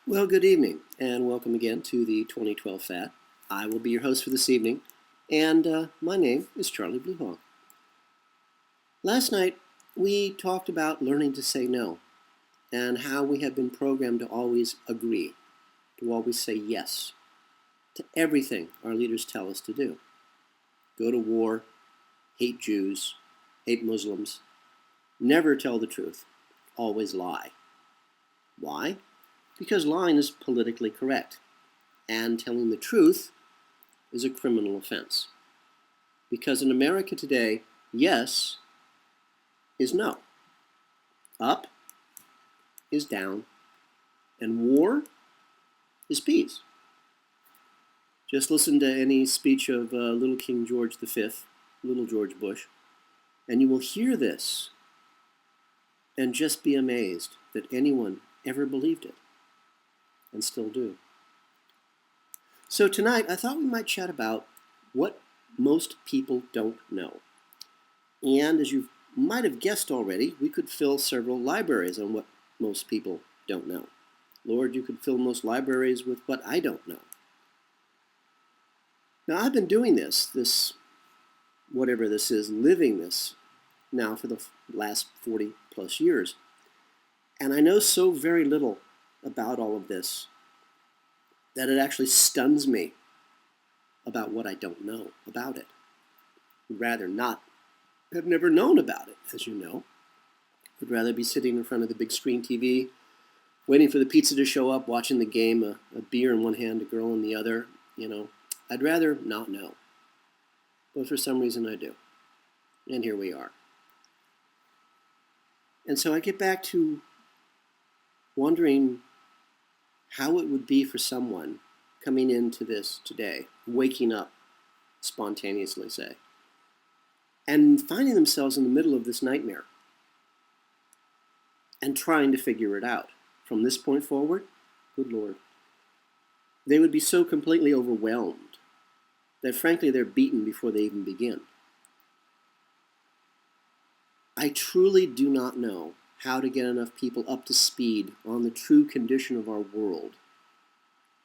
Well, good evening, and welcome again to the 2012 FAT. I will be your host for this evening, and my name is Charlie Bluehawk. Last night, we talked about learning to say no, and how we have been programmed to always agree, to always say yes to everything our leaders tell us to do. Go to war, hate Jews, hate Muslims, never tell the truth, always lie. Why? Because lying is politically correct, and telling the truth is a criminal offense. Because in America today, yes is no. Up is down, and war is peace. Just listen to any speech of little King George V, little George Bush, and you will hear this and just be amazed that anyone ever believed it, and still do. So tonight, I thought we might chat about what most people don't know. And as you might have guessed already, we could fill several libraries on what most people don't know. Lord, you could fill most libraries with what I don't know. Now, I've been doing this, whatever this is, living this now for the last 40 plus years. And I know so very little about all of this that it actually stuns me about what I don't know about it. I'd rather not have never known about it, as you know. I'd rather be sitting in front of the big screen TV, waiting for the pizza to show up, watching the game, a beer in one hand, a girl in the other, I'd rather not know. But for some reason I do. And here we are. And so I get back to wondering how it would be for someone coming into this today, waking up spontaneously, say, and finding themselves in the middle of this nightmare and trying to figure it out. From this point forward, good Lord, they would be so completely overwhelmed that frankly they're beaten before they even begin. I truly do not know how to get enough people up to speed on the true condition of our world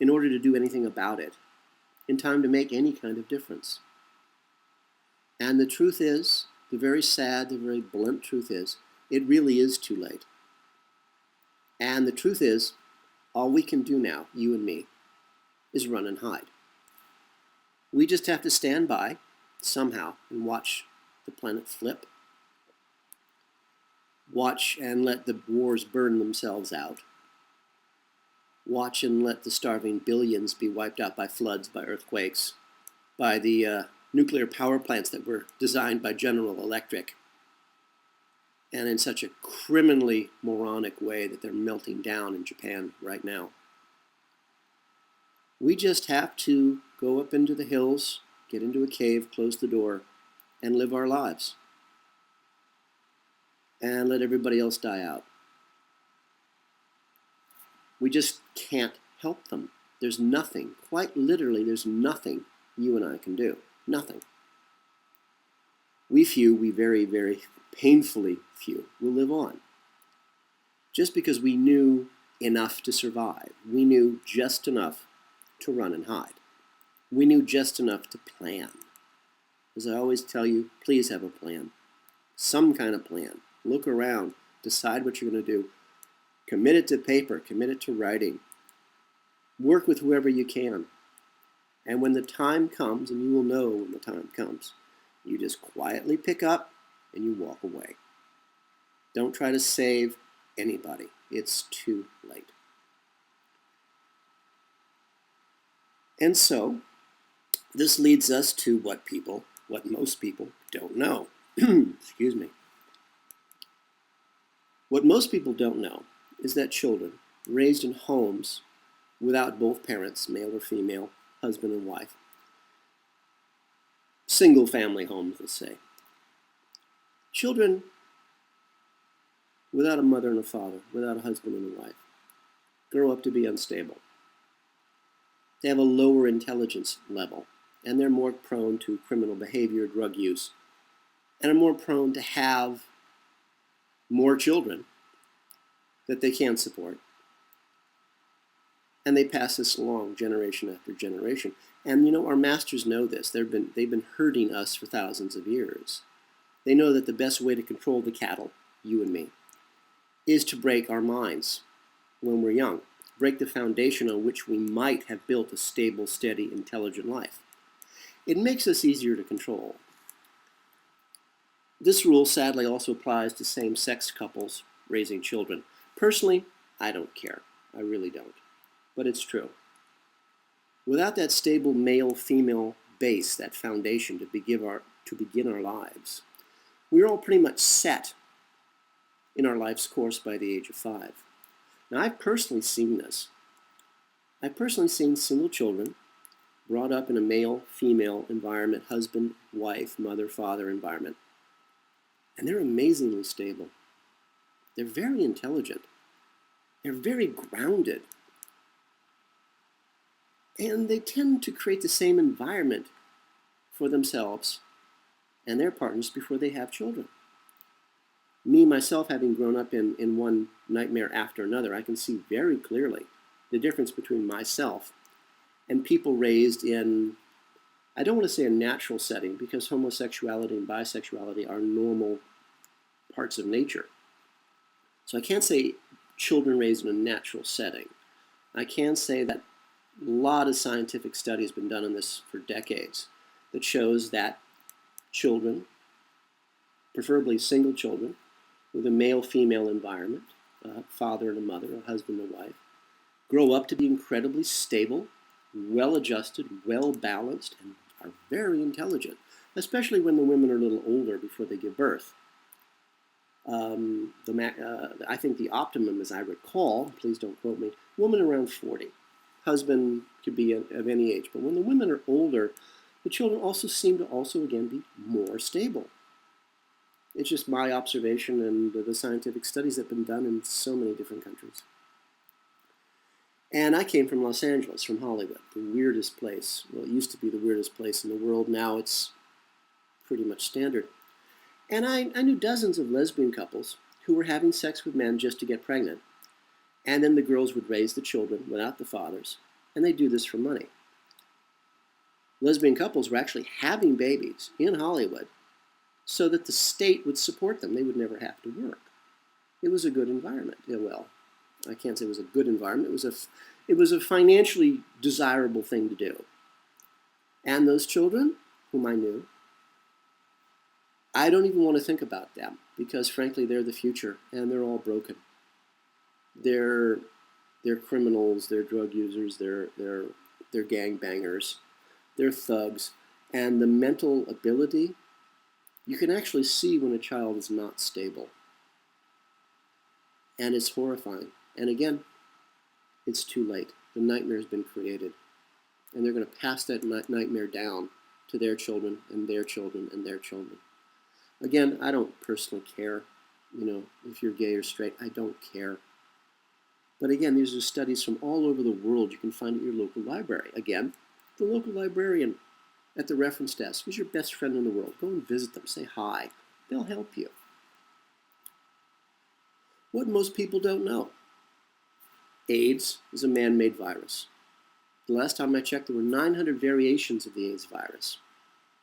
in order to do anything about it in time to make any kind of difference. And the truth is, the very sad, the very blunt truth is, it really is too late. And the truth is, all we can do now, you and me, is run and hide. We just have to stand by, somehow, and watch the planet flip. Watch and let the wars burn themselves out. Watch and let the starving billions be wiped out by floods, by earthquakes, by the nuclear power plants that were designed by General Electric, and in such a criminally moronic way that they're melting down in Japan right now. We just have to go up into the hills, get into a cave, close the door, and live our lives. And let everybody else die out. We just can't help them. There's nothing, quite literally, there's nothing you and I can do. Nothing. We very, very painfully few, will live on. Just because we knew enough to survive. We knew just enough to run and hide. We knew just enough to plan. As I always tell you, please have a plan. Some kind of plan. Look around. Decide what you're going to do. Commit it to paper. Commit it to writing. Work with whoever you can. And when the time comes, and you will know when the time comes, you just quietly pick up and you walk away. Don't try to save anybody. It's too late. And so, this leads us to what most people don't know. Excuse me. What most people don't know is that children raised in homes without both parents, male or female, husband and wife, single family homes, let's say, children without a mother and a father, without a husband and a wife, grow up to be unstable. They have a lower intelligence level, and they're more prone to criminal behavior, drug use, and are more prone to have more children that they can't support, And they pass this along generation after generation. And you know, our masters know this. They've been herding us for thousands of years. They know that the best way to control the cattle, you and me, is to break our minds when we're young. Break the foundation on which we might have built a stable, steady, intelligent life. It makes us easier to control. This rule sadly also applies to same-sex couples raising children. Personally, I don't care. I really don't. But it's true. Without that stable male-female base, that foundation to begin our lives, we're all pretty much set in our life's course by the age of 5. Now, I've personally seen this. I've personally seen single children brought up in a male-female environment, husband, wife, mother, father environment, and they're amazingly stable. They're very intelligent. They're very grounded. And they tend to create the same environment for themselves and their partners before they have children. Me, myself, having grown up in one nightmare after another, I can see very clearly the difference between myself and people raised in, I don't want to say a natural setting, because homosexuality and bisexuality are normal parts of nature. So I can't say children raised in a natural setting. I can say that a lot of scientific study has been done on this for decades that shows that children, preferably single children, with a male-female environment, a father and a mother, a husband and a wife, grow up to be incredibly stable, well-adjusted, well-balanced, and are very intelligent, especially when the women are a little older before they give birth. I think the optimum, as I recall, please don't quote me, woman around 40. Husband could be of any age. But when the women are older, the children also seem to again be more stable. It's just my observation and the scientific studies that have been done in so many different countries. And I came from Los Angeles, from Hollywood, the weirdest place. Well, it used to be the weirdest place in the world. Now it's pretty much standard. And I knew dozens of lesbian couples who were having sex with men just to get pregnant. And then the girls would raise the children without the fathers. And they do this for money. Lesbian couples were actually having babies in Hollywood so that the state would support them. They would never have to work. It was a good environment. Yeah, well, I can't say it was a good environment. It was a financially desirable thing to do. And those children, whom I knew, I don't even want to think about them because, frankly, they're the future, and they're all broken. They're criminals, they're drug users, they're gangbangers, they're thugs, and the mental ability, you can actually see when a child is not stable. And it's horrifying. And again, it's too late. The nightmare's been created. And they're going to pass that nightmare down to their children and their children and their children. Again, I don't personally care, if you're gay or straight. I don't care. But again, these are studies from all over the world you can find at your local library. Again, the local librarian at the reference desk is your best friend in the world. Go and visit them. Say hi. They'll help you. What most people don't know. AIDS is a man-made virus. The last time I checked, there were 900 variations of the AIDS virus,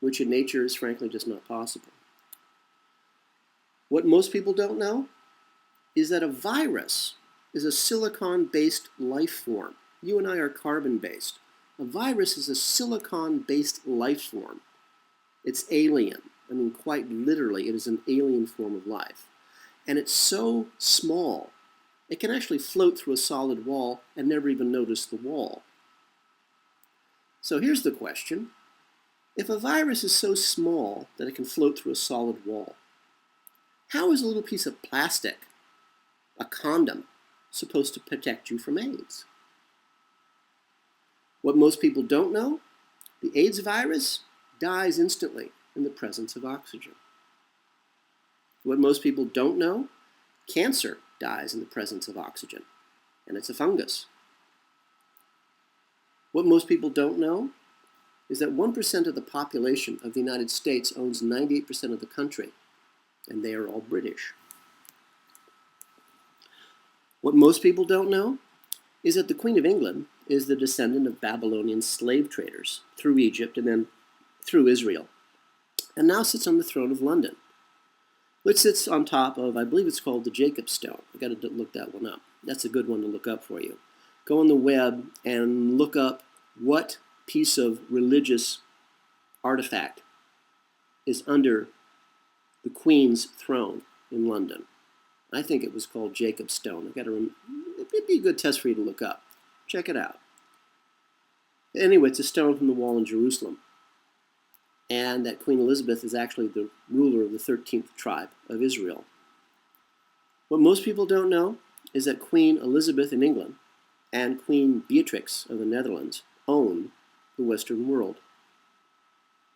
which in nature is frankly just not possible. What most people don't know is that a virus is a silicon-based life form. You and I are carbon-based. A virus is a silicon-based life form. It's alien. I mean, quite literally, it is an alien form of life. And it's so small, it can actually float through a solid wall and never even notice the wall. So here's the question. If a virus is so small that it can float through a solid wall, how is a little piece of plastic, a condom, supposed to protect you from AIDS? What most people don't know, the AIDS virus dies instantly in the presence of oxygen. What most people don't know, cancer dies in the presence of oxygen, and it's a fungus. What most people don't know is that 1% of the population of the United States owns 98% of the country, and they are all British. What most people don't know is that the Queen of England is the descendant of Babylonian slave traders through Egypt and then through Israel, and now sits on the throne of London, which sits on top of, I believe it's called the Jacob Stone. I got to look that one up. That's a good one to look up for you. Go on the web and look up what piece of religious artifact is under the Queen's throne in London. I think it was called Jacob Stone. It'd be a good test for you to look up. Check it out. Anyway, it's a stone from the wall in Jerusalem. And that Queen Elizabeth is actually the ruler of the 13th tribe of Israel. What most people don't know is that Queen Elizabeth in England and Queen Beatrix of the Netherlands own the Western world,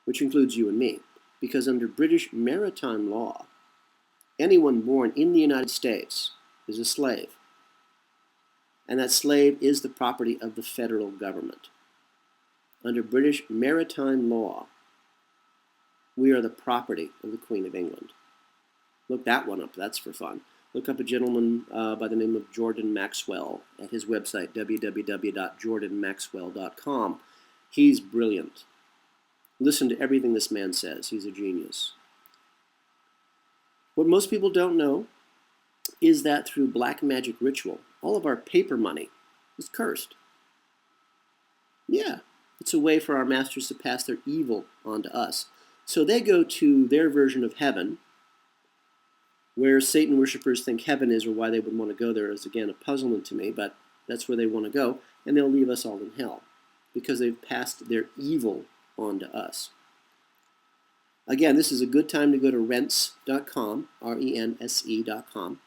which includes you and me, because under British maritime law, anyone born in the United States is a slave, and that slave is the property of the federal government. Under British maritime law, we are the property of the Queen of England. Look that one up, that's for fun. Look up a gentleman by the name of Jordan Maxwell at his website, www.jordanmaxwell.com. He's brilliant. Listen to everything this man says. He's a genius. What most people don't know is that through black magic ritual, all of our paper money is cursed. Yeah, it's a way for our masters to pass their evil on to us. So they go to their version of heaven, where Satan worshippers think heaven is, or why they would want to go there is, again, a puzzlement to me, but that's where they want to go, and they'll leave us all in hell, because they've passed their evil on to us. Again, this is a good time to go to rense.com, R-E-N-S-E.com,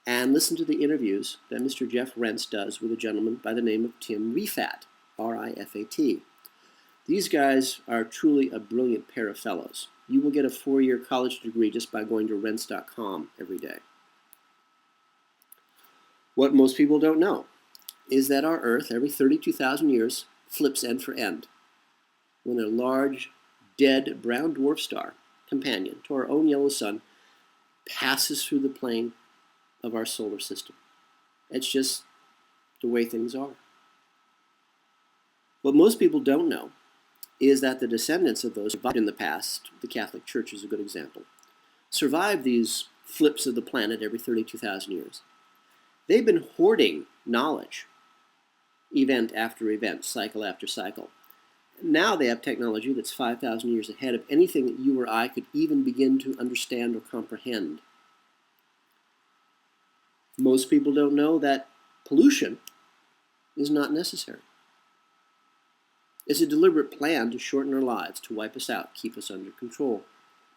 and listen to the interviews that Mr. Jeff Rense does with a gentleman by the name of Tim Rifat, R-I-F-A-T. These guys are truly a brilliant pair of fellows. You will get a 4-year college degree just by going to rense.com every day. What most people don't know is that our Earth, every 32,000 years, flips end for end when a large, dead brown dwarf star, companion to our own yellow sun, passes through the plane of our solar system. It's just the way things are. What most people don't know is that the descendants of those who survived in the past, the Catholic Church is a good example, survived these flips of the planet every 32,000 years. They've been hoarding knowledge, event after event, cycle after cycle. Now they have technology that's 5,000 years ahead of anything that you or I could even begin to understand or comprehend. Most people don't know that pollution is not necessary. It's a deliberate plan to shorten our lives, to wipe us out, keep us under control.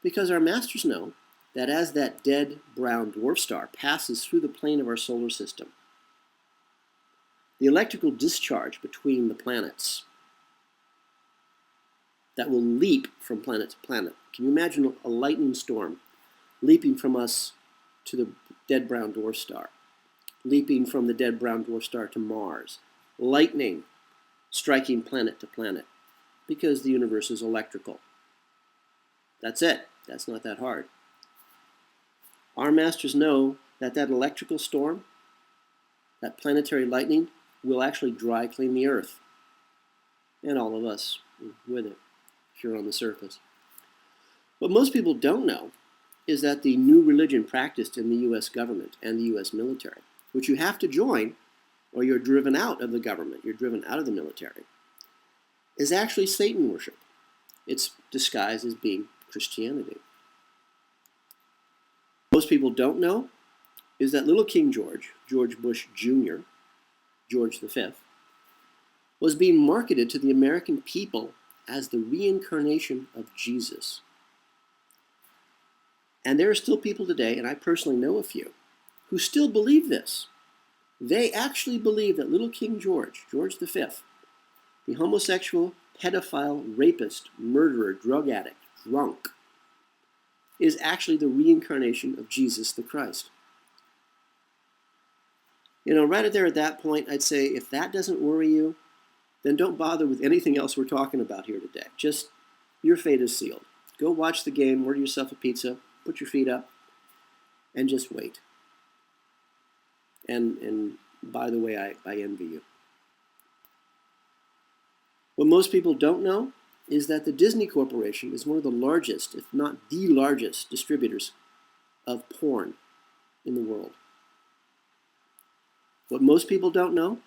Because our masters know that as that dead brown dwarf star passes through the plane of our solar system, the electrical discharge between the planets that will leap from planet to planet. Can you imagine a lightning storm leaping from us to the dead brown dwarf star, leaping from the dead brown dwarf star to Mars, lightning striking planet to planet, because the universe is electrical. That's it. That's not that hard. Our masters know that that electrical storm, that planetary lightning, will actually dry clean the Earth, and all of us with it, if you're on the surface. What most people don't know is that the new religion practiced in the U.S. government and the U.S. military, which you have to join or you're driven out of the government, you're driven out of the military, is actually Satan worship. It's disguised as being Christianity. Most people don't know is that little King George, George Bush Jr., George V, was being marketed to the American people as the reincarnation of Jesus. And there are still people today, and I personally know a few, who still believe this. They actually believe that little King George, George V, the homosexual, pedophile, rapist, murderer, drug addict, drunk, is actually the reincarnation of Jesus the Christ. You know, right there at that point, I'd say if that doesn't worry you, then don't bother with anything else we're talking about here today. Just, your fate is sealed. Go watch the game, order yourself a pizza, put your feet up, and just wait. And by the way, I envy you. What most people don't know is that the Disney Corporation is one of the largest, if not the largest, distributors of porn in the world. What most people don't know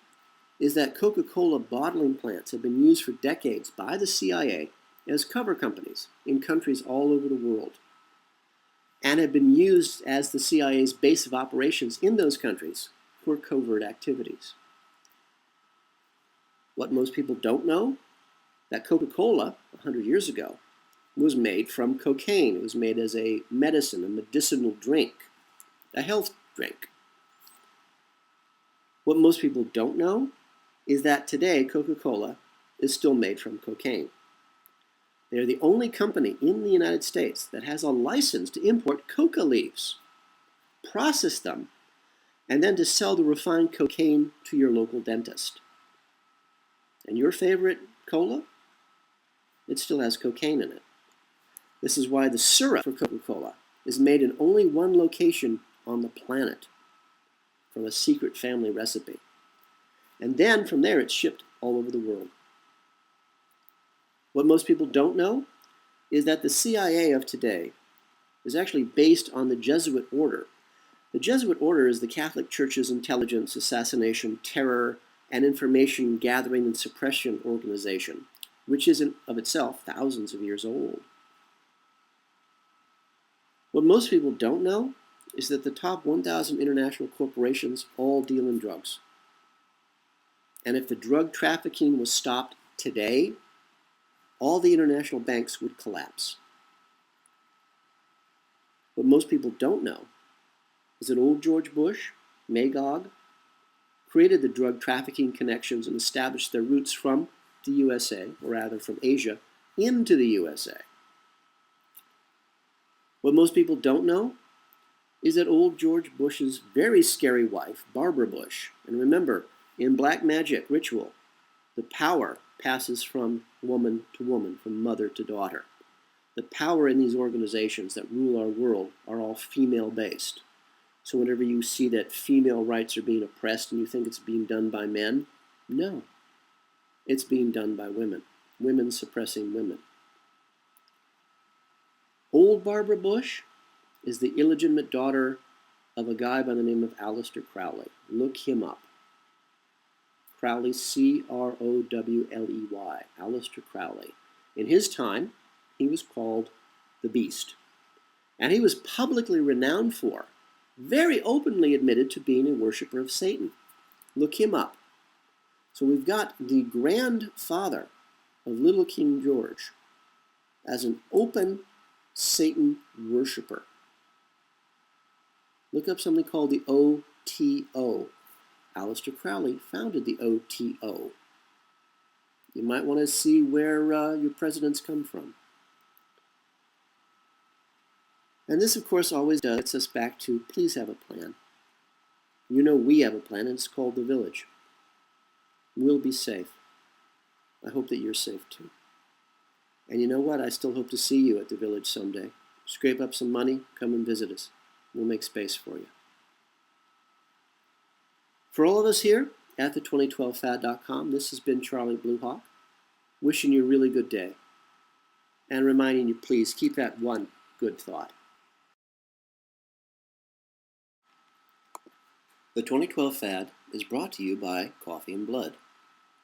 is that Coca-Cola bottling plants have been used for decades by the CIA as cover companies in countries all over the world, and have been used as the CIA's base of operations in those countries for covert activities. What most people don't know, that Coca-Cola, 100 years ago, was made from cocaine. It was made as a medicine, a medicinal drink, a health drink. What most people don't know is that today Coca-Cola is still made from cocaine. They're the only company in the United States that has a license to import coca leaves, process them, and then to sell the refined cocaine to your local dentist. And your favorite cola? It still has cocaine in it. This is why the syrup for Coca-Cola is made in only one location on the planet, from a secret family recipe. And then from there it's shipped all over the world. What most people don't know is that the CIA of today is actually based on the Jesuit order. The Jesuit order is the Catholic Church's intelligence, assassination, terror, and information gathering and suppression organization, which is in of itself thousands of years old. What most people don't know is that the top 1,000 international corporations all deal in drugs. And if the drug trafficking was stopped today, all the international banks would collapse. What most people don't know is that old George Bush, Magog, created the drug trafficking connections and established their roots from the USA, or rather from Asia, into the USA. What most people don't know is that old George Bush's very scary wife, Barbara Bush, and remember, in black magic ritual, the power passes from woman to woman, from mother to daughter. The power in these organizations that rule our world are all female-based. So whenever you see that female rights are being oppressed and you think it's being done by men, no. It's being done by women. Women suppressing women. Old Barbara Bush is the illegitimate daughter of a guy by the name of Aleister Crowley. Look him up. Crowley, C-R-O-W-L-E-Y, Aleister Crowley. In his time, he was called the Beast. And he was publicly renowned for, very openly admitted to being a worshiper of Satan. Look him up. So we've got the grandfather of little King George as an open Satan worshiper. Look up something called the OTO. Aleister Crowley founded the OTO. You might want to see where your presidents come from. And this, of course, always gets us back to please have a plan. You know we have a plan, and it's called the village. We'll be safe. I hope that you're safe too. And you know what? I still hope to see you at the village someday. Scrape up some money, come and visit us. We'll make space for you. For all of us here at the2012fad.com, this has been Charlie Bluehawk, wishing you a really good day, and reminding you, please keep that one good thought. The 2012 Fad is brought to you by Coffee and Blood,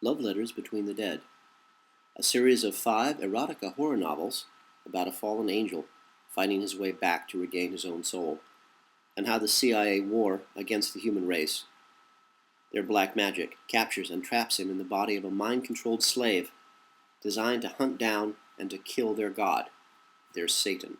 Love Letters Between the Dead, a series of 5 erotica horror novels about a fallen angel finding his way back to regain his own soul, and how the CIA war against the human race. Their black magic captures and traps him in the body of a mind-controlled slave designed to hunt down and to kill their god, their Satan.